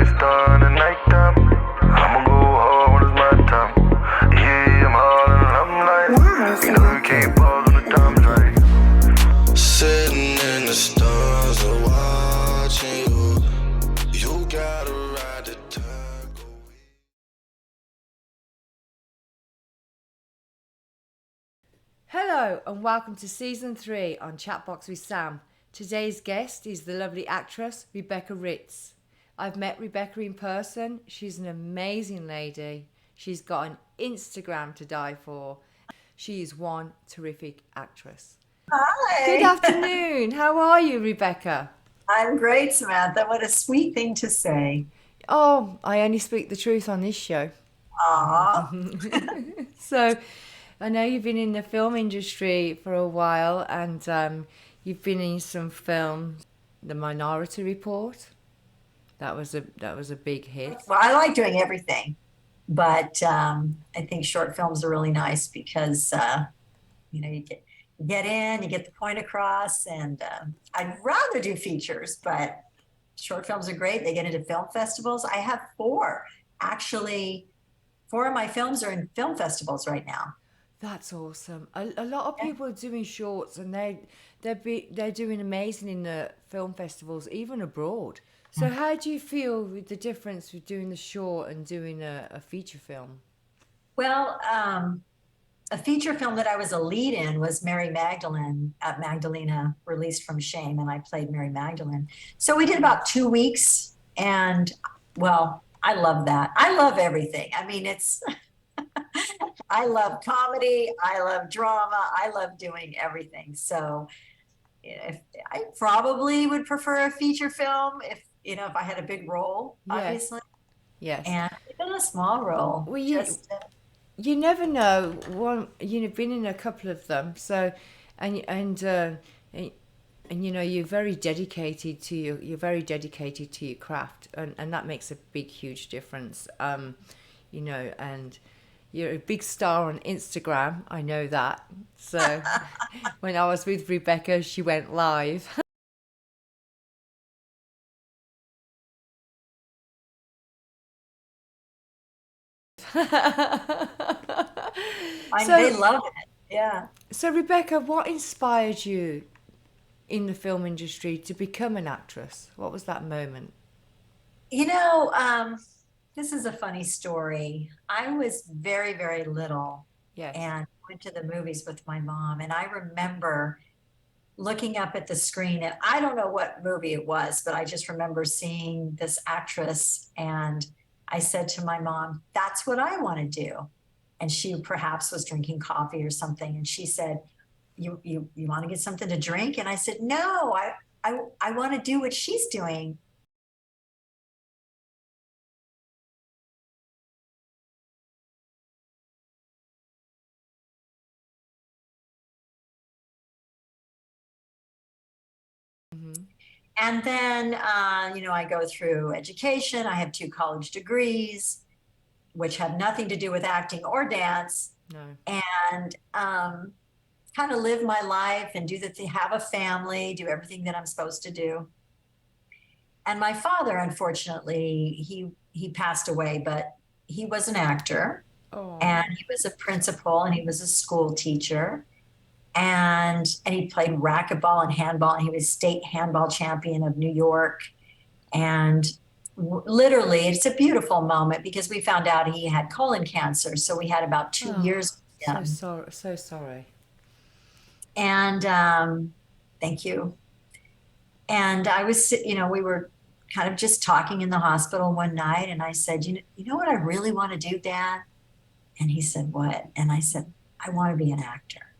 a star in the nighttime. I'ma go hard when it's my time. Yeah, I'm hard and I'm light. You know you can't pause when the time's right. Sitting in the stars and watching you. You gotta ride the tide. Hello and welcome to Season 3 on Chatbox with Sam. Today's guest is the lovely actress Rebecca Ritz. I've met Rebecca in person. She's an amazing lady. She's got an Instagram to die for. She is one terrific actress. Hi. Good afternoon. How are you, Rebecca? I'm great, Samantha. What a sweet thing to say. Oh, I only speak the truth on this show. Aw. So, I know you've been in the film industry for a while, and you've been in some films. The Minority Report. That was a big hit. Well, I like doing everything, but I think short films are really nice because you get in, you get the point across, and I'd rather do features, but short films are great. They get into film festivals. I have four. Actually, four of my films are in film festivals right now. That's awesome. A lot of people are doing shorts, and they're doing amazing in the film festivals, even abroad. So how do you feel with the difference with doing the short and doing a feature film? Well, a feature film that I was a lead in was Mary Magdalene, Magdalena, Released from Shame, and I played Mary Magdalene. So we did about 2 weeks, and well, I love that. I love everything. I mean, I love comedy, I love drama, I love doing everything. So if I probably would prefer a feature film if I had a big role, Yes. obviously, Yes. and even a small role. Well, you never know. You've been in a couple of them, so and you're very dedicated to your craft, and that makes a big, huge difference. And you're a big star on Instagram. I know that. So when I was with Rebecca, she went live. They love it. Yeah. So Rebecca, what inspired you in the film industry to become an actress? What was that moment? This is a funny story. I was very, very little Yes. and went to the movies with my mom. And I remember looking up at the screen, and I don't know what movie it was, but I just remember seeing this actress. And I said to my mom, "That's what I want to do." And she perhaps was drinking coffee or something. And she said, You want to get something to drink? And I said, "No, I want to do what she's doing." And then, I go through education. I have 2 college degrees, which have nothing to do with acting or dance, No. and kind of live my life and have a family, do everything that I'm supposed to do. And my father, unfortunately, he passed away, but he was an actor, Oh. and he was a principal, and he was a school teacher. And he played racquetball and handball, and he was state handball champion of New York. And literally, it's a beautiful moment because we found out he had colon cancer. So we had about 2 years with him. So sorry. And thank you. And we were kind of just talking in the hospital one night, and I said, you know what I really want to do, Dad? And he said, "What?" And I said, "I want to be an actor."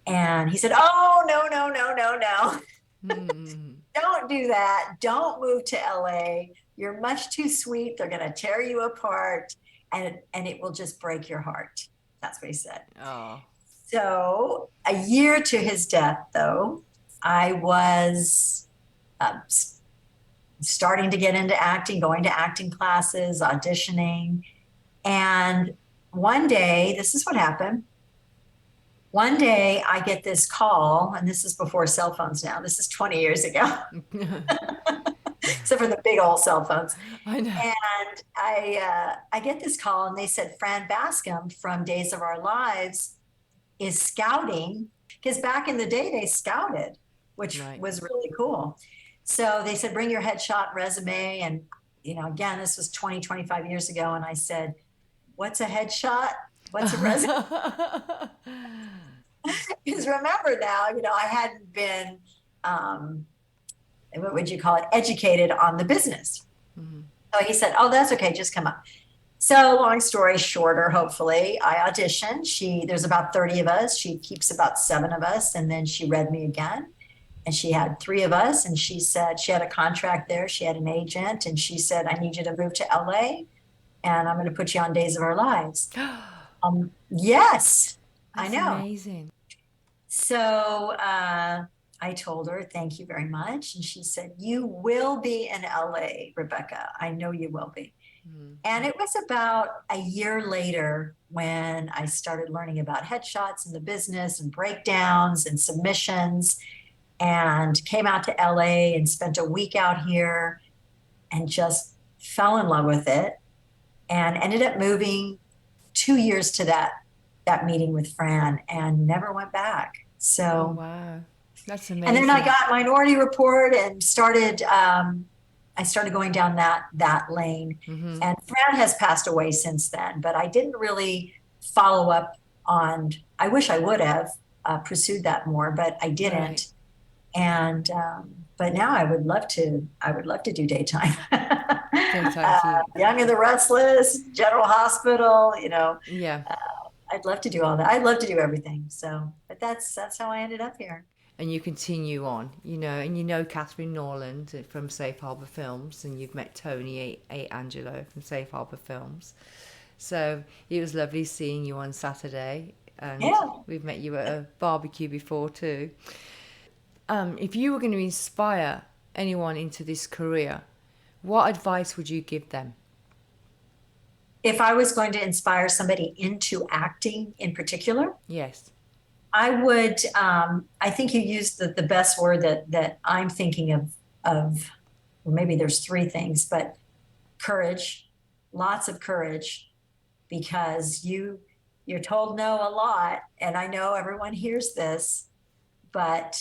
And he said, "Oh, no, no, no, no, no. Don't do that. Don't move to LA. You're much too sweet. They're going to tear you apart, and it will just break your heart." That's what he said. Oh. So a year to his death, though, I was starting to get into acting, going to acting classes, auditioning. And one day, this is what happened. One day I get this call, and this is before cell phones now. This is 20 years ago. except for the big old cell phones. I know. And I get this call, and they said Fran Bascom from Days of Our Lives is scouting, because back in the day they scouted, which Right. was really cool. So they said, bring your headshot resume. And, again, this was 20, 25 years ago. And I said, what's a headshot? What's a resume? Because remember now, I hadn't been, what would you call it, educated on the business. So he said, oh, that's okay, just come up. So long story shorter, hopefully, I auditioned. There's about 30 of us. She keeps about 7 of us. And then she read me again. And she had 3 of us. And she said she had a contract there. She had an agent. And she said, I need you to move to LA. And I'm going to put you on Days of Our Lives. Yes, That's I know. amazing. So I told her, thank you very much. And she said, you will be in LA, Rebecca. I know you will be. And it was about a year later when I started learning about headshots and the business and breakdowns and submissions, and came out to LA and spent a week out here and just fell in love with it, and ended up moving 2 years to that meeting with Fran and never went back. So, Oh, wow. That's amazing. and then I got Minority Report and I started going down that lane. And Fran has passed away since then, but I didn't really follow up on, I wish I would have pursued that more, but I didn't. Right. And, but now I would love to do daytime. Daytime Young and the Restless, General Hospital, Yeah. I'd love to do all that. I'd love to do everything. So, but that's how I ended up here. And you continue on, and Catherine Norland from Safe Harbour Films, and you've met Tony A. Angelo from Safe Harbour Films. So it was lovely seeing you on Saturday, and we've met you at a barbecue before too. If you were going to inspire anyone into this career, what advice would you give them? If I was going to inspire somebody into acting in particular, Yes. I would, I think you used the best word that I'm thinking of, well, maybe there's 3 things, but courage, lots of courage, because you're told no a lot. And I know everyone hears this, but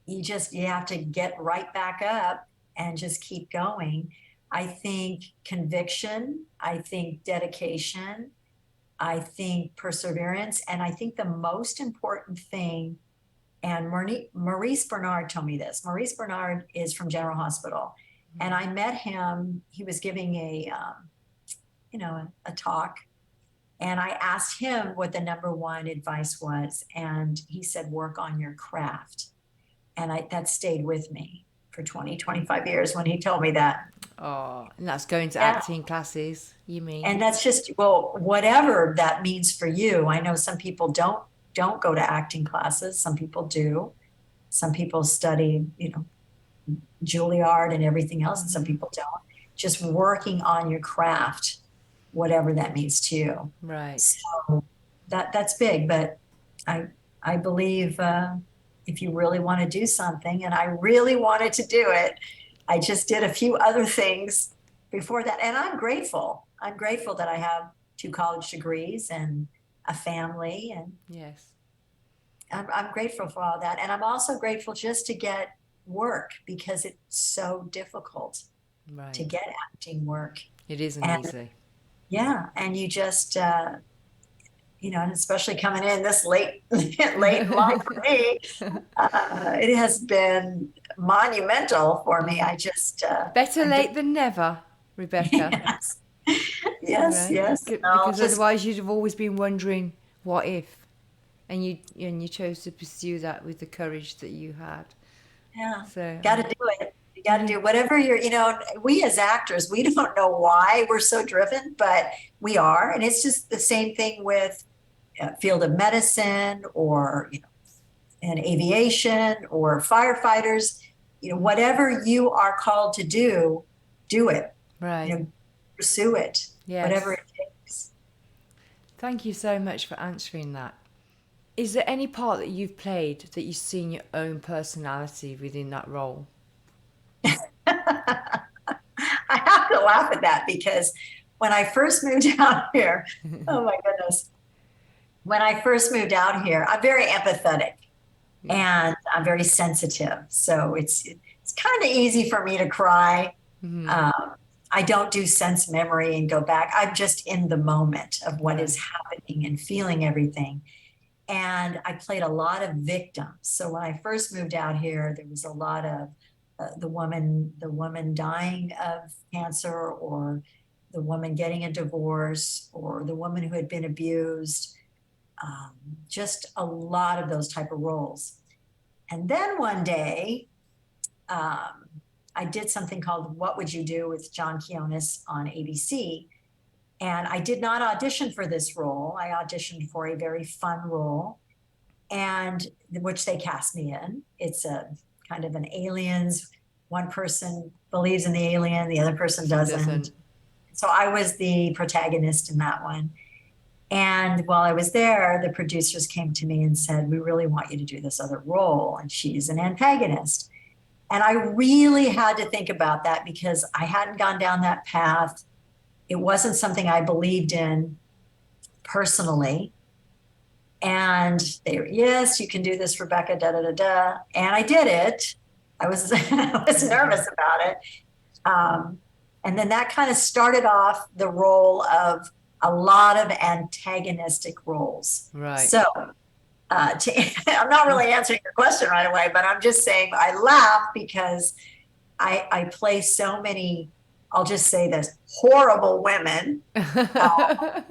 you have to get right back up and just keep going. I think conviction, I think dedication, I think perseverance, and I think the most important thing, and Maurice Bernard told me this. Maurice Bernard is from General Hospital, and I met him. He was giving a talk, and I asked him what the number 1 advice was, and he said, work on your craft. And that stayed with me for 20, 25 years when he told me that. Oh, and that's going to acting classes, you mean? And that's just, well, whatever that means for you. I know some people don't go to acting classes. Some people do. Some people study, Juilliard and everything else, and some people don't. Just working on your craft, whatever that means to you. Right. So that's big, but I believe if you really want to do something, and I really wanted to do it, I just did a few other things before that. And I'm grateful. I'm grateful that I have 2 college degrees and a family. And Yes. I'm grateful for all that. And I'm also grateful just to get work, because it's so difficult to get acting work. It isn't easy. Yeah. And you just, and especially coming in this late in life for me, it has been monumental for me. I just Better late than never, Rebecca. Yes. Because otherwise you'd have always been wondering what if, and you chose to pursue that with the courage that you had. Yeah. So got to do it. You got to do whatever we as actors, we don't know why we're so driven, but we are. And it's just the same thing with field of medicine, or, in aviation, or firefighters, whatever you are called to do it. Right. Pursue it, Yes. whatever it takes. Thank you so much for answering that. Is there any part that you've played that you've seen your own personality within that role? I have to laugh at that because when I first moved out here, oh my goodness, when I first moved out here, I'm very empathetic and I'm very sensitive. So it's kind of easy for me to cry. Mhm. Um, I don't do sense memory and go back. I'm just in the moment of what is Right. happening and feeling everything. And I played a lot of victims. So when I first moved out here, there was a lot of the woman dying of cancer, or the woman getting a divorce, or the woman who had been abused. Um, just a lot of those type of roles. And then one day, um, I did something called "What Would You Do" with John Quionis on ABC, and I did not audition for this role. I auditioned for a very fun role, and which they cast me in. It's a kind of an aliens. One person believes in the alien, the other person doesn't. Doesn't. So I was the protagonist in that one. And while I was there, the producers came to me and said, "We really want you to do this other role." And she's an antagonist. And I really had to think about that because I hadn't gone down that path. It wasn't something I believed in personally. And they were, "Yes, you can do this, Rebecca, da da da da." And I did it. I was I was nervous about it. Um, and then that kind of started off the role of a lot of antagonistic roles. Right. So I'm not really answering your question right away, but I'm just saying I laugh because I play so many, I'll just say this, horrible women,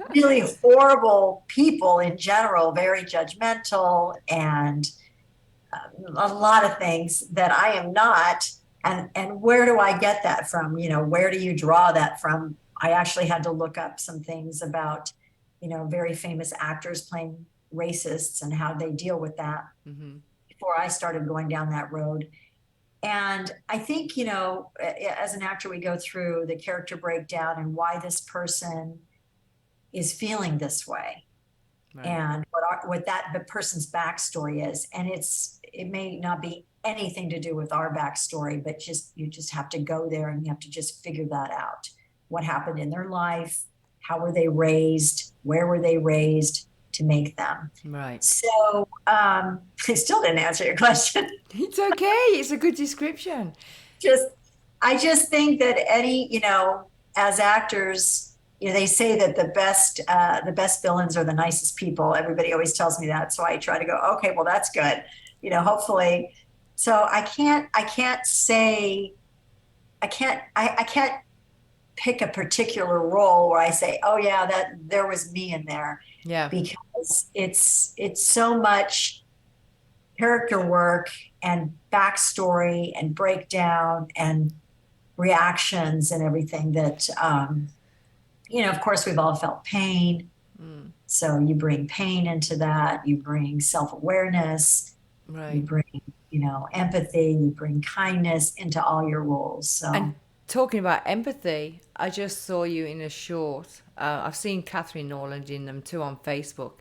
really horrible people in general, very judgmental, and a lot of things that I am not. And where do I get that from? Where do you draw that from? I actually had to look up some things about, very famous actors playing racists and how they deal with that Mhm. before I started going down that road. And I think, as an actor, we go through the character breakdown and why this person is feeling this way, Right. and what that the person's backstory is. And it may not be anything to do with our backstory, but you just have to go there and you have to just figure that out. What happened in their life? How were they raised? Where were they raised to make them? Right. So I still didn't answer your question. It's okay. It's a good description. just I just think that as actors, they say that the best villains are the nicest people. Everybody always tells me that, so I try to go, okay, well, that's good. Hopefully. So I can't say I can't pick a particular role where I say, oh yeah, that there was me in there, Yeah. because it's so much character work and backstory and breakdown and reactions and everything that of course we've all felt pain. Mm. So you bring pain into that, you bring self-awareness, you Right. bring empathy, you bring kindness into all your roles. And So talking about empathy, I just saw you in a short. I've seen Catherine Norland in them too on Facebook.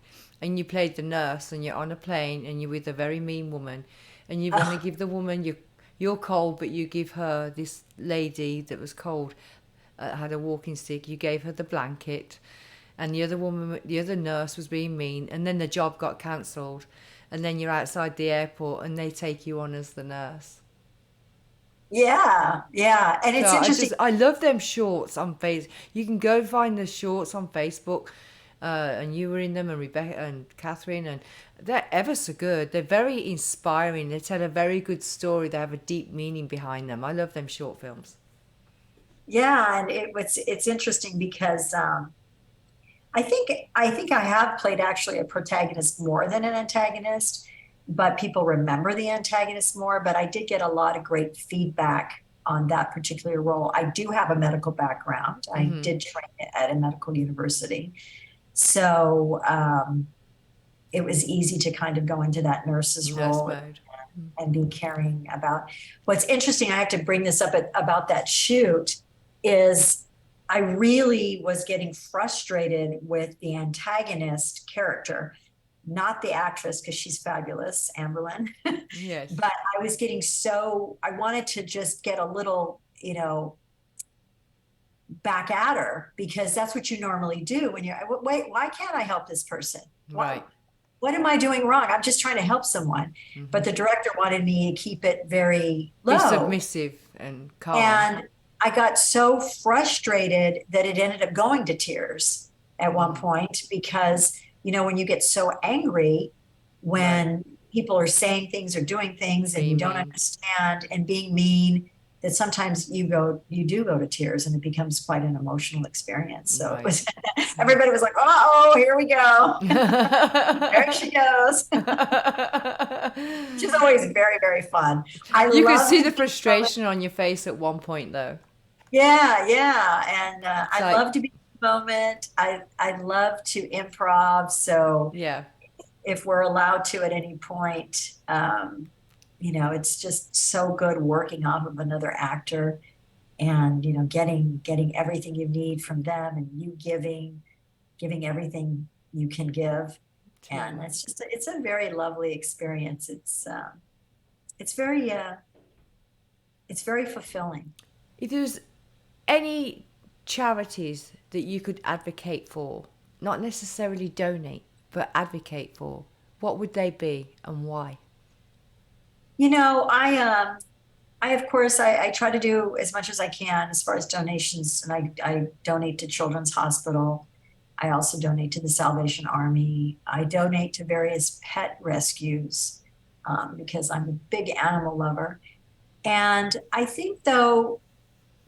And you played the nurse, and you're on a plane, and you're with a very mean woman, and you want to give the woman you're cold, but you give her, this lady that was cold, had a walking stick. You gave her the blanket, and the other nurse was being mean, and then the job got cancelled, and then you're outside the airport, and they take you on as the nurse. yeah, yeah, and So it's interesting. I love them shorts on face. You can go find the shorts on Facebook, and you were in them, and Rebecca and Catherine, and they're ever so good. They're very inspiring. They tell a very good story. They have a deep meaning behind them. I love them short films. Yeah, and it's interesting because I think I have played actually a protagonist more than an antagonist, but people remember the antagonist more. But I did get a lot of great feedback on that particular role. I do have a medical background. I Mm-hmm. did train at a medical university, so it was easy to kind of go into that nurse's Nurse role mode. and be caring about. What's interesting, I have to bring this up about that shoot, is I really was getting frustrated with the antagonist character not the actress, because she's fabulous, Amberlynn. Yes. But I was getting I wanted to just get a little, back at her, because that's what you normally do when you're, wait, why can't I help this person? Right. What am I doing wrong? I'm just trying to help someone. But the director wanted me to keep it very low. Be submissive and calm. And I got so frustrated that it ended up going to tears at one point, because, when you get so angry when people are saying things or doing things and you don't understand and being mean, that sometimes you do go to tears, and it becomes quite an emotional experience. So it was, everybody was like, oh, here we go. There she goes. She's always very, very fun. You could see the frustration on your face at one point, though. Yeah. And I love to be in the moment. I love to improv. So yeah, if we're allowed to at any point, it's just so good working off of another actor, and getting everything you need from them, and you giving everything you can give. And it's a very lovely experience. It's very fulfilling. If there's any charities that you could advocate for, not necessarily donate, but advocate for, what would they be and why? I of course, I try to do as much as I can as far as donations, and I donate to Children's Hospital. I also donate to the Salvation Army. I donate to various pet rescues, because I'm a big animal lover. And I think, though,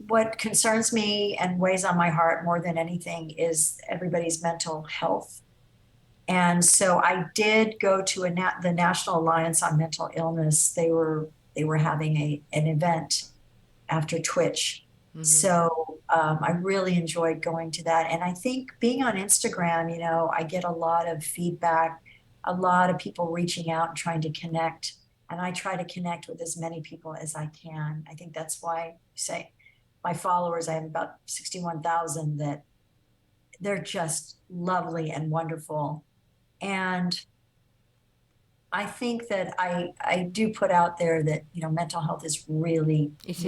what concerns me and weighs on my heart more than anything is everybody's mental health. And so I did go to the National Alliance on Mental Illness. They were having an event after Twitch. So I really enjoyed going to that. And I think being on Instagram, I get a lot of feedback, a lot of people reaching out and trying to connect. And I try to connect with as many people as I can. I think that's why, say, my followers, I have about 61,000, that they're just lovely and wonderful. And I think that I do put out there that, mental health is really, it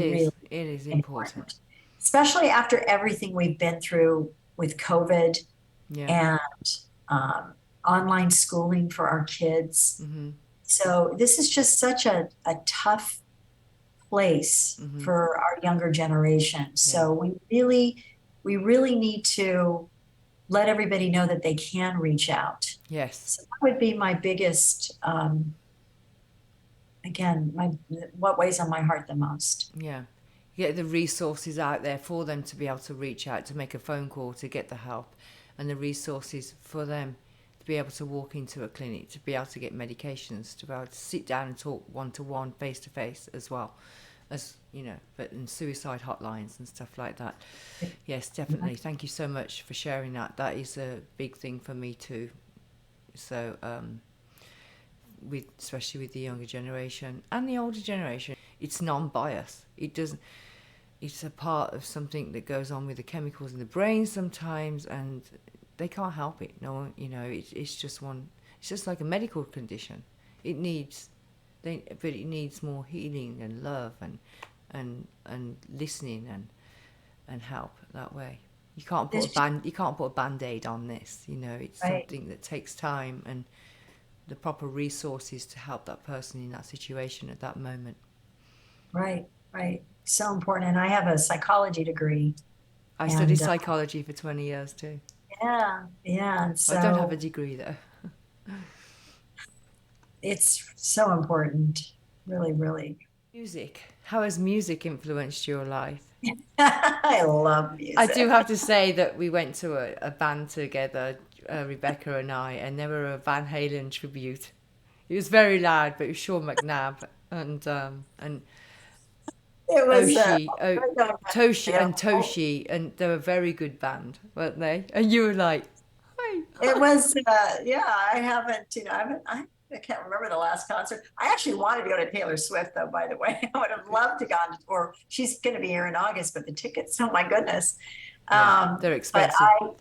is important. Especially after everything we've been through with COVID and online schooling for our kids. So this is just such a tough place for our younger generation. So we really need to let everybody know that they can reach out. Yes. So that would be my biggest, what weighs on my heart the most. Yeah. Get the resources out there for them to be able to reach out, to make a phone call, to get the help, and the resources for them to be able to walk into a clinic, to be able to get medications, to be able to sit down and talk one-to-one, face-to-face as well. As but in suicide hotlines and stuff like that. Yes, definitely. Thank you so much for sharing that. That is a big thing for me too. So, especially with the younger generation and the older generation, it's non-biased. It's a part of something that goes on with the chemicals in the brain sometimes, and they can't help it. No one, it's just like a medical condition. It needs more healing and love and listening and help that way. You can't put a band-aid on this. It's something that takes time and the proper resources to help that person in that situation at that moment. Right. So important. And I have a psychology degree. I studied psychology for 20 years too. Yeah. So I don't have a degree though. It's so important. Really, really. Music. How has music influenced your life? I love music. I do have to say that we went to a band together, Rebecca and I, and they were a Van Halen tribute. It was very loud, but it was Sean McNabb and it was Toshi, and they were a very good band, weren't they? And you were like, hi. It was, I haven't, I can't remember the last concert. I actually wanted to go to Taylor Swift, though, by the way. I would have loved to gone, or she's going to be here in August, but the tickets, oh my goodness. They're expensive. But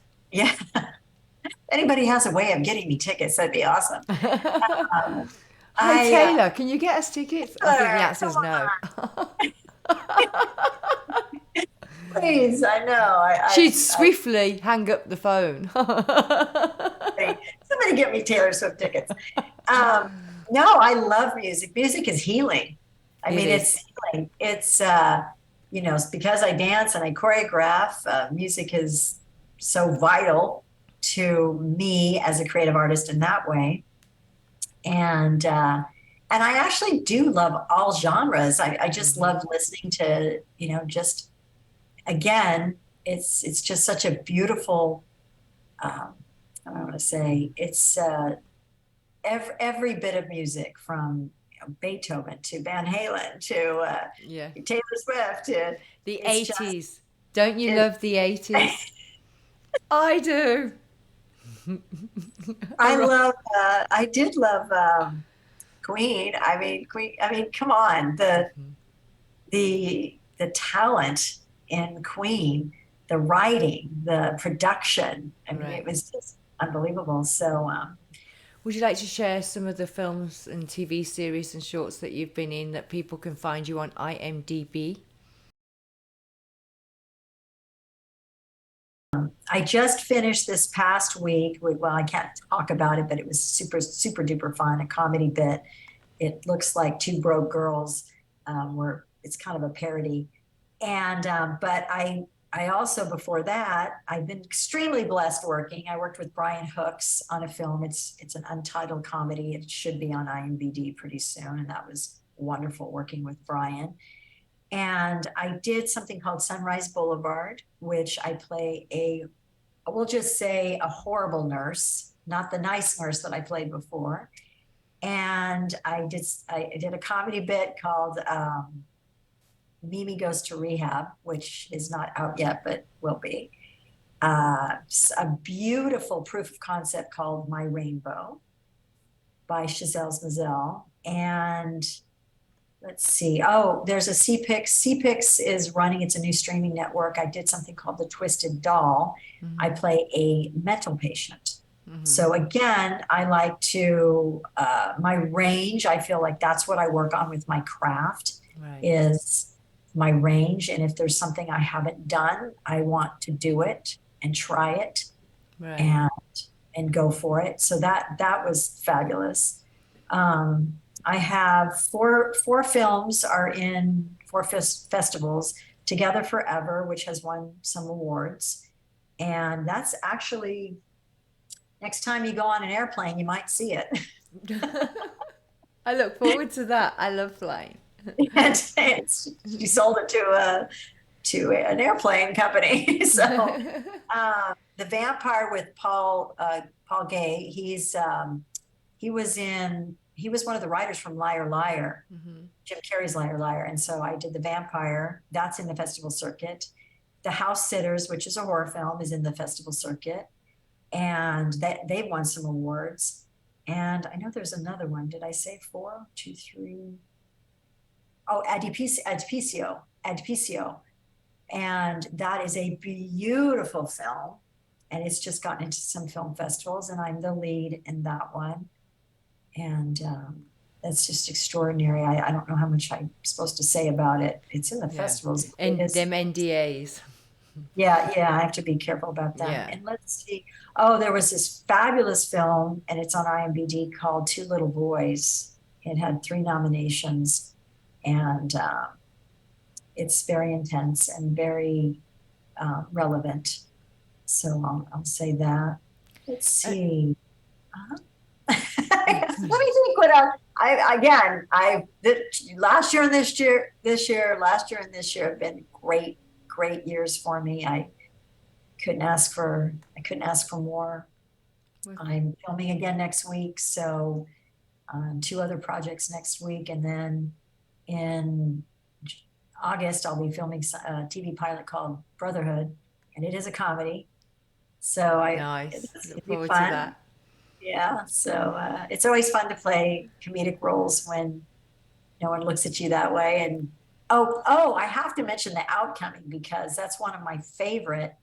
anybody has a way of getting me tickets, that'd be awesome. Um, Hi I Taylor, can you get us tickets? I think the Taylor, answer come is no. please. I know. She'd swiftly hang up the phone. Somebody get me Taylor Swift tickets. Um, no, I love music. Music is healing. I It mean, is. it's healing. It's because I dance and I choreograph, music is so vital to me as a creative artist in that way. And I actually do love all genres. I just Hmm. love listening to, just again, it's just such a beautiful, um, I want to say, it's every bit of music from Beethoven to Van Halen to Yeah. Taylor Swift to The it's just 80s. Don't you it. love the 80s? I do. I love. I did love Queen. Queen. I mean, come on, the talent in Queen, the writing, the production. I mean, Right. it was just unbelievable. So Would you like to share some of the films and TV series and shorts that you've been in that people can find you on IMDb? I just finished this past week. Well, I can't talk about it, but it was super, super duper fun. A comedy bit. It looks like Two Broke Girls, where it's kind of a parody. And but I also before that I've been extremely blessed working. I worked with Brian Hooks on a film. It's an untitled comedy. It should be on IMDb pretty soon, and that was wonderful working with Brian. And I did something called Sunrise Boulevard, which I play we'll just say a horrible nurse, not the nice nurse that I played before. And I did a comedy bit called Mimi Goes to Rehab, which is not out yet, but will be. A beautiful proof of concept called My Rainbow by Chazelle's Mazel. And let's see. Oh, there's a CPix. CPix is running, it's a new streaming network. I did something called The Twisted Doll. I play a mental patient. So again, I like to, my range, I feel like that's what I work on with my craft Right. is my range. And if there's something I haven't done, I want to do it and try it Right. and and go for it. So that was fabulous. I have four films are in four festivals. Together Forever, which has won some awards, and that's actually next time you go on an airplane, you might see it. I look forward to that. I love flying. And she sold it to an airplane company. So the Vampire with Paul Gay. He was one of the writers from Liar Liar, Jim Carrey's Liar Liar, and so I did the Vampire. That's in the festival circuit. The House Sitters, which is a horror film, is in the festival circuit, and they've won some awards. And I know there's another one. Did I say four? Two, three. Oh, Adipicio. And that is a beautiful film. And it's just gotten into some film festivals, and I'm the lead in that one. And that's just extraordinary. I don't know how much I'm supposed to say about it. It's in the Yeah. festivals. And them NDAs. Yeah, I have to be careful about them. Yeah. And let's see. Oh, there was this fabulous film, and it's on IMDb called Two Little Boys. It had 3 nominations, and it's very intense and very relevant. So I'll say that. Let's see. Let me think what else. Last year and last year and this year have been great years for me. I couldn't ask for more. I'm filming again next week, so 2 other projects next week, and then in August I'll be filming a TV pilot called Brotherhood, and it is a comedy. So Nice. it'll Look be forward to fun. that. Yeah, so it's always fun to play comedic roles when no one looks at you that way. And I have to mention The Outcoming, because that's one of my favorite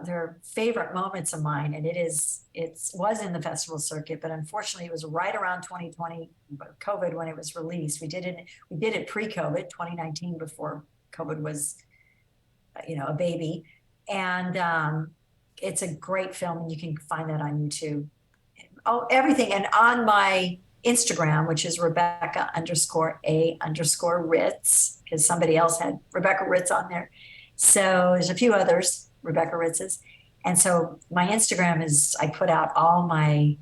they're favorite moments of mine, and it was in the festival circuit, but unfortunately it was right around 2020 COVID when it was released. We did it pre-COVID, 2019, before COVID was, a baby. And it's a great film, and you can find that on YouTube. Oh, everything. And on my Instagram, which is Rebecca_A_Ritz, because somebody else had Rebecca Ritz on there. So there's a few others, Rebecca Ritz's. And so my Instagram I put out all my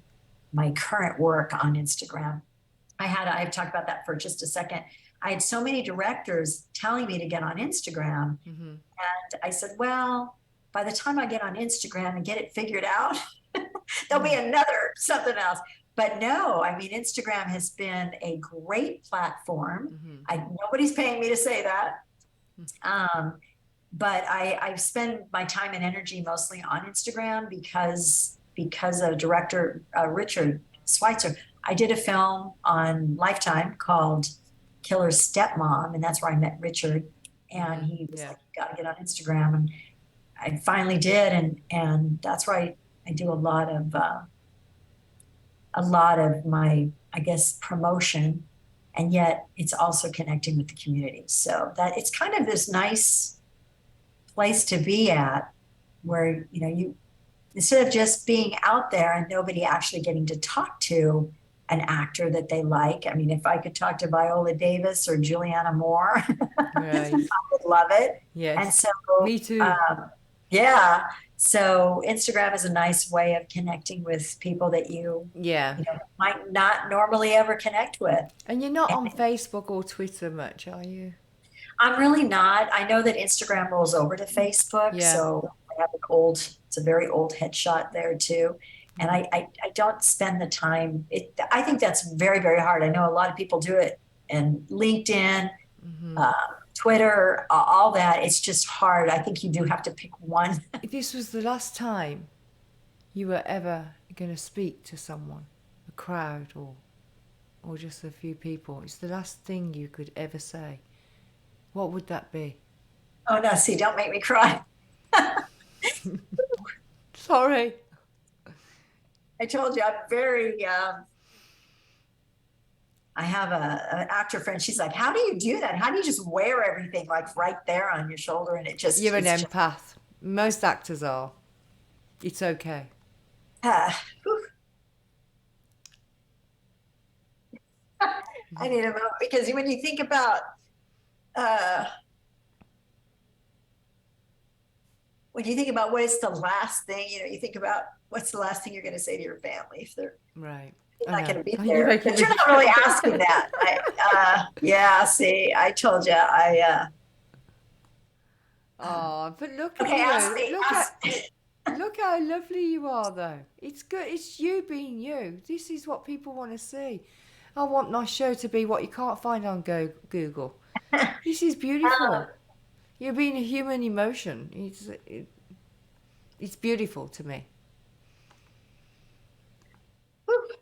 current work on Instagram. I've talked about that for just a second. I had so many directors telling me to get on Instagram. Mm-hmm. And I said, well, by the time I get on Instagram and get it figured out, there'll be something else. But no, I mean, Instagram has been a great platform. Mm-hmm. Nobody's paying me to say that. But I spend my time and energy mostly on Instagram because of director Richard Schweitzer. I did a film on Lifetime called Killer's Stepmom, and that's where I met Richard. And he was like, "You got to get on Instagram," and I finally did, and that's where I do a lot of my, I guess, promotion, and yet it's also connecting with the community. So that it's kind of this nice place to be at, where you instead of just being out there and nobody actually getting to talk to an actor that they like. I mean, if I could talk to Viola Davis or Juliana Moore, Right. I would love it. Yes. And so, me too. Yeah. So Instagram is a nice way of connecting with people that you might not normally ever connect with. And you're not on Facebook or Twitter much, are you? I'm really not. I know that Instagram rolls over to Facebook. Yeah. So I have it's a very old headshot there too. And I don't spend the time. I think that's very, very hard. I know a lot of people do it, and LinkedIn, Twitter, all that. It's just hard. I think you do have to pick one. If this was the last time you were ever going to speak to someone, a crowd or just a few people, it's the last thing you could ever say, what would that be? Oh, no, see, don't make me cry. Sorry. I told you I'm very, I have an actor friend. She's like, how do you do that? How do you just wear everything like right there on your shoulder? And You're an empath. Most actors are. It's okay. I need a moment, because when you think about, what is the last thing, you think about what's the last thing you're going to say to your family if they're right. not going to be there. But you're not really asking that. Yeah, see, I told you. But look Okay, at ask you. me. Look how lovely you are, though. It's good. It's you being you. This is what people want to see. I want my show to be what you can't find on Google. This is beautiful. You're being a human emotion. It's beautiful to me.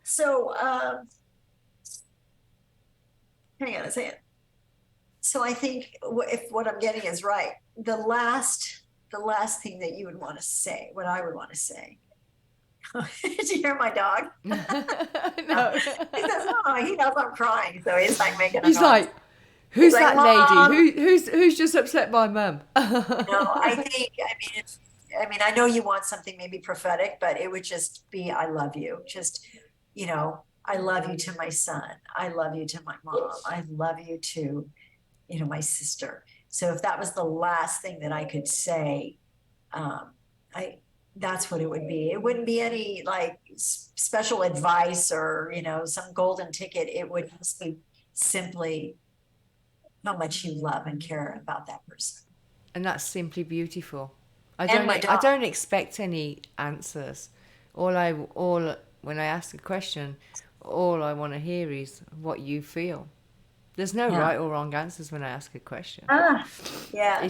So, hang on a second. So I think if what I'm getting is right, the last thing that you would want to say, what I would want to say. Did you hear my dog? No. He says, "Oh, he knows I'm crying," so he's like making a He's noise. like, who's like, that "Mom." lady? Who's just upset my mum? No, I mean, I know you want something maybe prophetic, but it would just be, I love you. Just, I love you to my son. I love you to my mom. I love you to, my sister. So if that was the last thing that I could say, that's what it would be. It wouldn't be any like special advice or, some golden ticket. It would just be simply how much you love and care about that person. And that's simply beautiful. I And don't expect any answers. When I ask a question, all I want to hear is what you feel. There's no right or wrong answers when I ask a question. Yeah.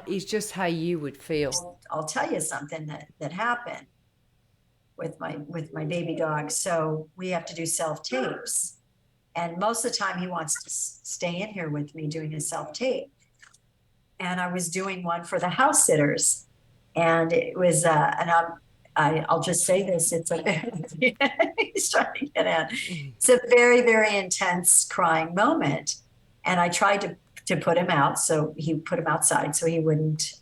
It's just how you would feel. I'll tell you something that happened with my baby dog. So we have to do self-tapes. And most of the time he wants to stay in here with me doing a self-tape. And I was doing one for the house sitters. And it was, I'll just say this, it's a, he's trying to get in. It's a very, very intense crying moment. And I tried to put him out. So he put him outside so he wouldn't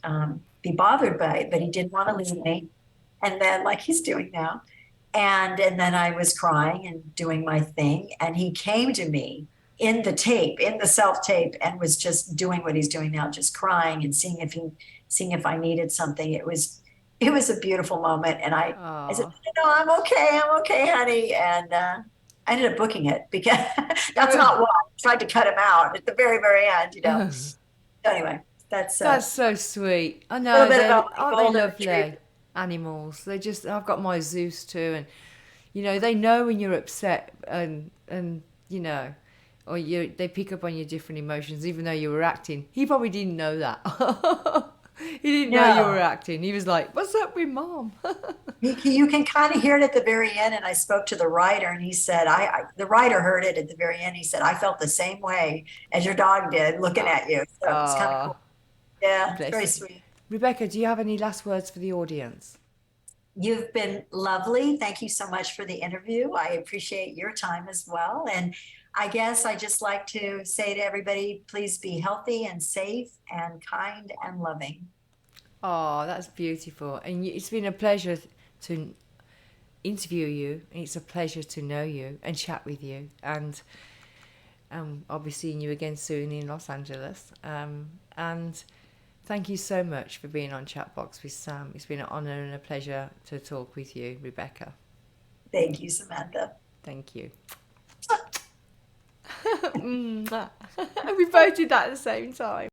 be bothered by it, but he didn't want to leave me. And then like he's doing now. And then I was crying and doing my thing. And he came to me in the tape, in the self tape, and was just doing what he's doing now, just crying and seeing if I needed something. It was a beautiful moment. And I said, Oh. no, I'm okay, honey. And I ended up booking it because that's not why I tried to cut him out at the very, very end. So anyway, that's That's so sweet. I a know, little bit about my aren't they golden lovely retriever. animals? I've got my Zeus too, and they know when you're upset, and or they pick up on your different emotions, even though you were acting. He probably didn't know that. He didn't know you were No, acting. He was like, "What's up with mom?" you can kind of hear it at the very end. And I spoke to the writer, and he said, the writer heard it at the very end. He said, I felt the same way as your dog did looking at you. So it's kind of Ah, cool. Yeah, it's very bless you. sweet. Rebecca, do you have any last words for the audience? You've been lovely. Thank you so much for the interview. I appreciate your time as well. And I guess I just like to say to everybody, please be healthy and safe and kind and loving. Oh, that's beautiful. And it's been a pleasure to interview you. And it's a pleasure to know you and chat with you. And I'll be seeing you again soon in Los Angeles. And thank you so much for being on Chatbox with Sam. It's been an honour and a pleasure to talk with you, Rebecca. Thank you, Samantha. Thank you. We both did that at the same time.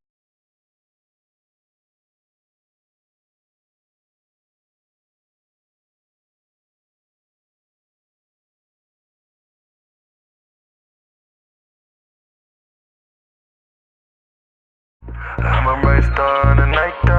I'm a bright star in the nighttime.